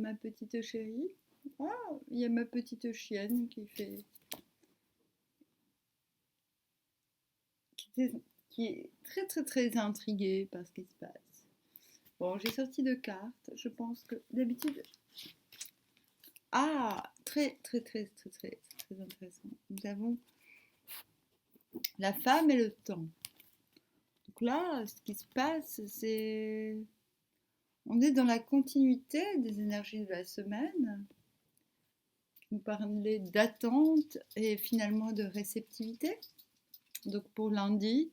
ma petite chérie. Ah, il y a ma petite chienne qui, qui est très très très intriguée par ce qui se passe. Bon, j'ai sorti deux cartes. Je pense que d'habitude. Ah, très très très très très très intéressant. Nous avons la femme et le temps. Donc là, ce qui se passe, c'est on est dans la continuité des énergies de la semaine, qui nous parlait d'attente et finalement de réceptivité. Donc pour lundi,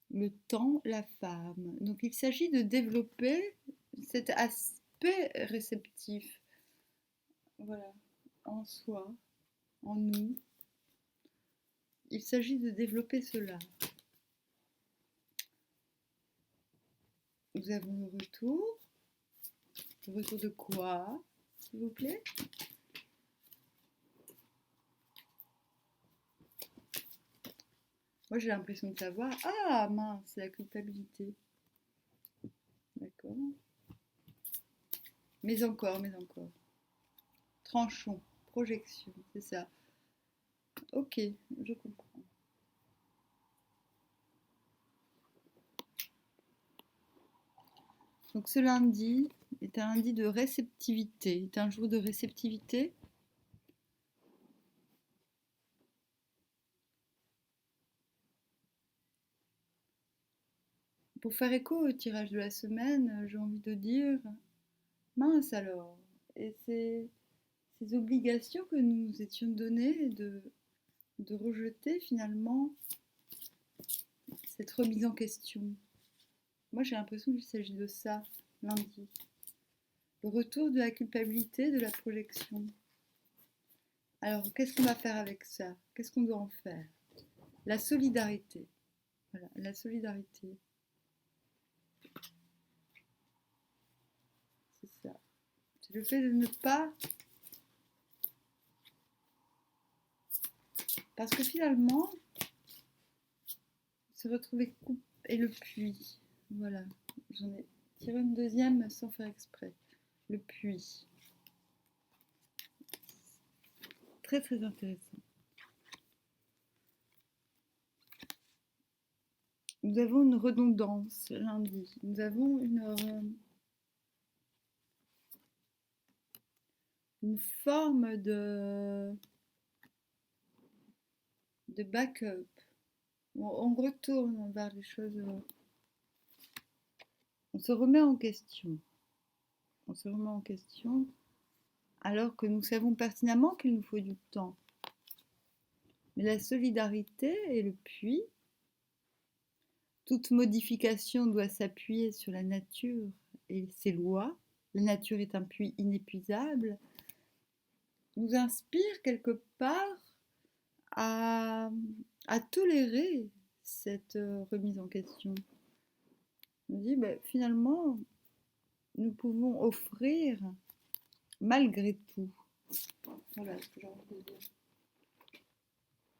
le temps, la femme. Donc il s'agit de développer cet aspect réceptif, voilà, en soi, en nous. Il s'agit de développer cela. Nous avons le retour. Le retour de quoi, s'il vous plaît? Moi, j'ai l'impression de savoir. Ah, mince, c'est la culpabilité. D'accord. Mais encore, mais encore. Tranchons, projection, c'est ça. Ok, je comprends. Donc ce lundi est un lundi de réceptivité, est un jour de réceptivité. Pour faire écho au tirage de la semaine, j'ai envie de dire, mince alors, et ces obligations que nous nous étions données de rejeter finalement cette remise en question. Moi j'ai l'impression qu'il s'agit de ça, lundi. Le retour de la culpabilité, de la projection. Alors qu'est-ce qu'on va faire avec ça? Qu'est-ce qu'on doit en faire? La solidarité. Voilà, la solidarité. C'est ça. C'est le fait de ne pas... Parce que finalement, se retrouver coupé et le puits. Voilà, j'en ai tiré une deuxième sans faire exprès. Le puits. Très très intéressant. Nous avons une redondance lundi. Nous avons une forme de backup. On retourne vers les choses. On se remet en question. On se remet en question alors que nous savons pertinemment qu'il nous faut du temps. Mais la solidarité et le puits, toute modification doit s'appuyer sur la nature et ses lois. La nature est un puits inépuisable. Nous inspire quelque part à, à tolérer cette remise en question. On dit, ben, finalement, nous pouvons offrir malgré tout. Voilà ce que j'ai envie de dire.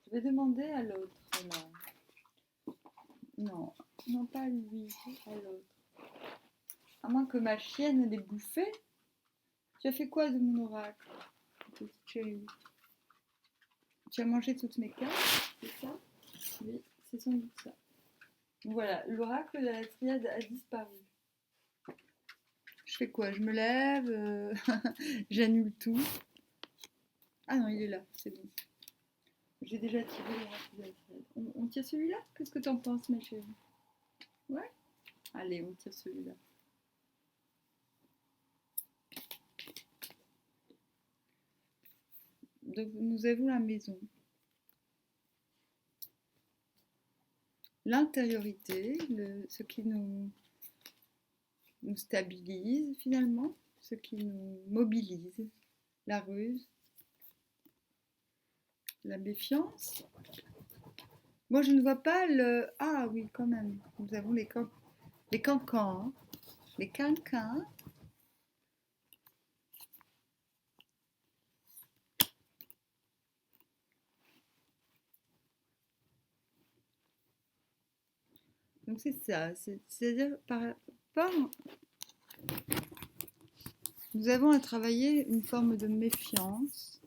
Je vais demander à l'autre là. Non, non pas lui, à l'autre. À moins que ma chienne l'ait bouffé. Tu as fait quoi de mon oracle, petite chérie? Tu as mangé toutes mes cartes, c'est ça? Oui, c'est sans doute ça. Donc voilà, l'oracle de la triade a disparu. Je fais quoi? Je me lève, j'annule tout. Ah non, il est là, c'est bon. J'ai déjà tiré l'oracle de la triade. On tire celui-là? Qu'est-ce que t'en penses, ma chérie? Ouais? Allez, on tire celui-là. Donc nous avons la maison. L'intériorité, ce qui nous stabilise finalement, ce qui nous mobilise, la ruse, la méfiance. Moi je ne vois pas le... Ah oui quand même, nous avons les cancans, les quinquins. Donc c'est ça, c'est-à-dire par rapport Nous avons à travailler une forme de méfiance.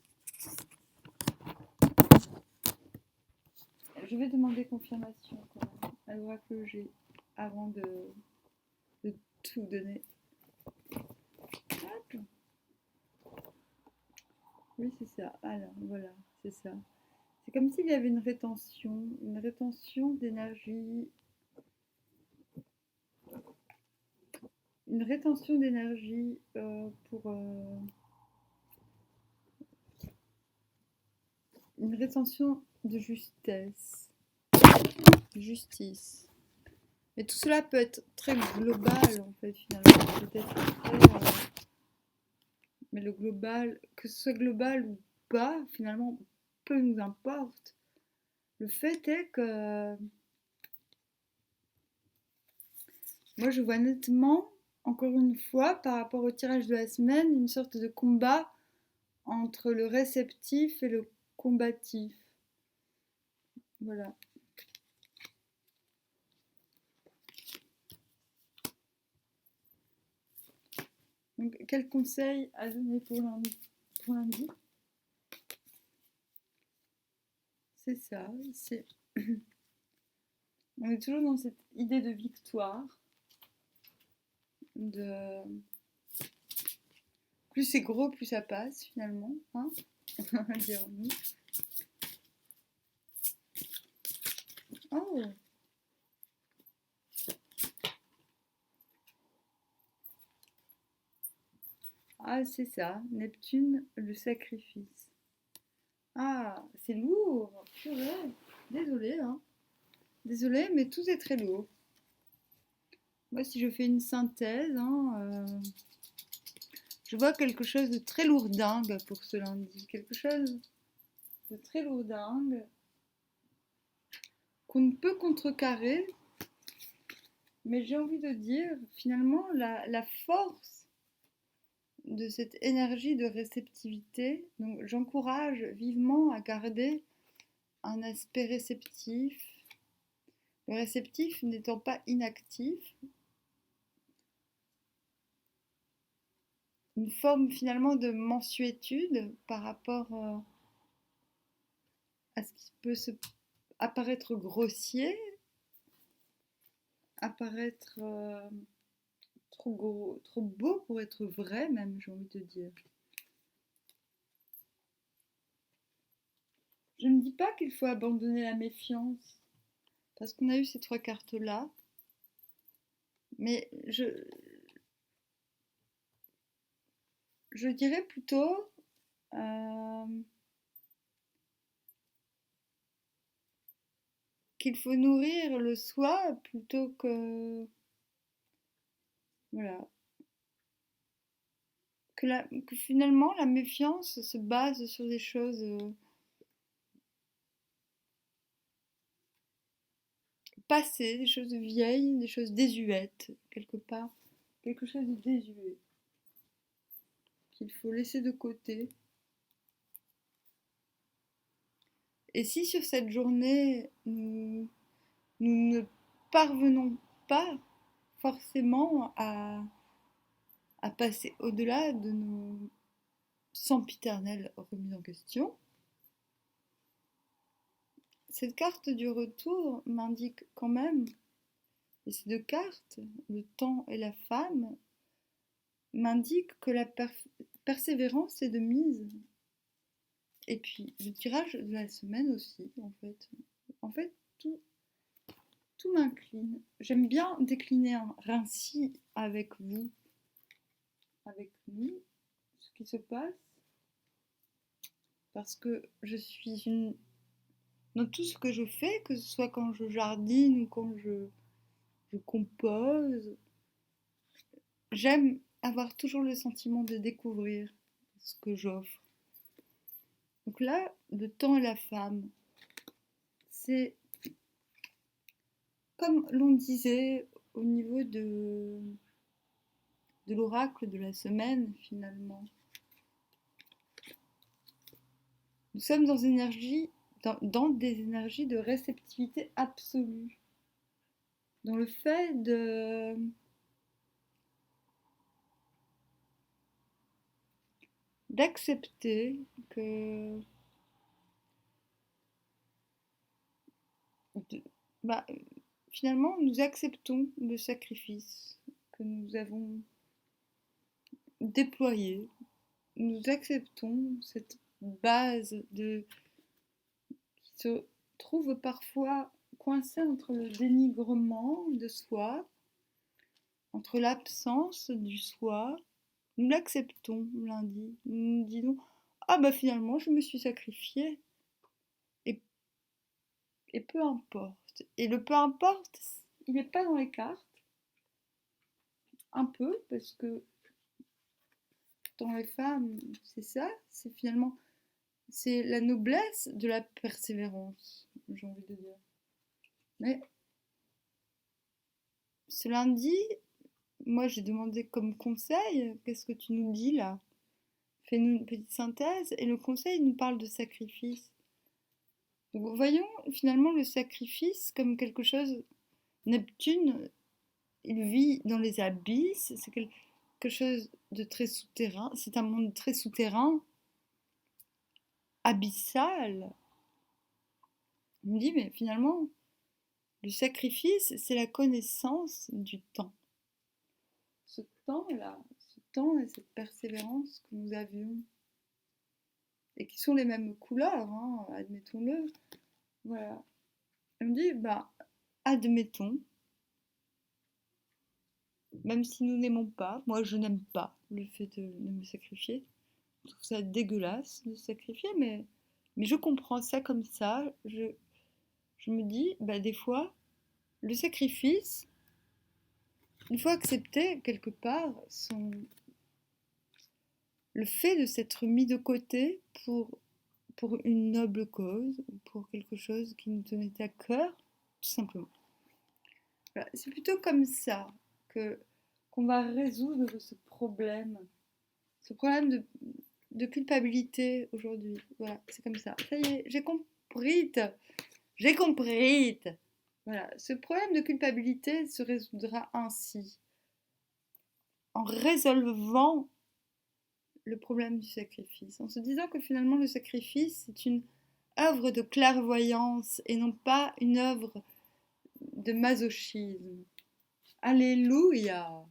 Je vais demander confirmation quand même à l'oracle G avant de tout donner. Hop. Oui, c'est ça. Alors, voilà, c'est ça. C'est comme s'il y avait une rétention d'énergie, pour une rétention de justice. Mais tout cela peut être très global en fait finalement. Peut-être très, mais le global, que ce soit global ou pas, finalement, peu nous importe. Le fait est que moi je vois nettement, encore une fois, par rapport au tirage de la semaine, une sorte de combat entre le réceptif et le combatif. Voilà. Donc, quel conseil à donner pour lundi? C'est ça. On est toujours dans cette idée de victoire. Plus c'est gros, plus ça passe finalement. Hein, dirons-nous. Oh! Ah, c'est ça. Neptune, le sacrifice. Ah, c'est lourd. Purée. Désolée, hein. Désolée, mais tout est très lourd. Moi, si je fais une synthèse, hein, je vois quelque chose de très lourdingue pour ce lundi. Quelque chose de très lourdingue qu'on ne peut contrecarrer. Mais j'ai envie de dire, finalement, la force de cette énergie de réceptivité. Donc, j'encourage vivement à garder un aspect réceptif. Le réceptif n'étant pas inactif, une forme finalement de mansuétude par rapport à ce qui peut apparaître grossier, apparaître trop beau pour être vrai même, j'ai envie de dire. Je ne dis pas qu'il faut abandonner la méfiance, parce qu'on a eu ces trois cartes-là, mais je dirais plutôt qu'il faut nourrir le soi plutôt que... Voilà. Que finalement la méfiance se base sur des choses passées, des choses vieilles, des choses désuètes, quelque part. Quelque chose de désuet qu'il faut laisser de côté. Et si sur cette journée, nous ne parvenons pas forcément à passer au-delà de nos sempiternelles remises en question, cette carte du retour m'indique quand même, et ces deux cartes, le temps et la femme, m'indiquent que la persévérance est de mise. Et puis le tirage de la semaine aussi, en fait. En fait, tout m'incline. J'aime bien décliner un ainsi avec vous, avec nous, ce qui se passe, parce que je suis dans tout ce que je fais, que ce soit quand je jardine ou quand je compose, j'aime avoir toujours le sentiment de découvrir ce que j'offre. Donc là, le temps et la femme, c'est comme l'on disait au niveau de l'oracle de la semaine finalement. Nous sommes dans des énergies de réceptivité absolue. Dans le fait d'accepter que de- bah, finalement nous acceptons le sacrifice que nous avons déployé. Nous acceptons cette base qui se trouve parfois coincée entre le dénigrement de soi, entre l'absence du soi. Nous l'acceptons lundi. Nous nous disons ah bah finalement je me suis sacrifiée et, et peu importe. Et le peu importe, il n'est pas dans les cartes, un peu, parce que dans les femmes, c'est ça, c'est finalement c'est la noblesse de la persévérance, j'ai envie de dire. Mais ce lundi, moi j'ai demandé comme conseil, qu'est-ce que tu nous dis là? Fais-nous une petite synthèse. Et le conseil nous parle de sacrifice. Donc voyons finalement le sacrifice comme quelque chose. Neptune, il vit dans les abysses, c'est quelque chose de très souterrain, c'est un monde très souterrain, abyssal. On me dit, mais finalement, le sacrifice, c'est la connaissance du temps. Ce temps-là, ce temps et cette persévérance que nous avions, et qui sont les mêmes couleurs, hein, admettons-le. Voilà. Elle me dit, bah, admettons, même si nous n'aimons pas, moi je n'aime pas le fait de me sacrifier. Je trouve ça dégueulasse de se sacrifier, mais je comprends ça comme ça. Je me dis, bah, des fois, le sacrifice, il faut accepter quelque part le fait de s'être mis de côté pour une noble cause, ou pour quelque chose qui nous tenait à cœur, tout simplement. Voilà, c'est plutôt comme ça que qu'on va résoudre ce problème de culpabilité aujourd'hui. Voilà, c'est comme ça. Ça y est, j'ai compris. J'ai compris. Voilà, ce problème de culpabilité se résoudra ainsi, en résolvant le problème du sacrifice, en se disant que finalement le sacrifice c'est une œuvre de clairvoyance et non pas une œuvre de masochisme. Alléluia!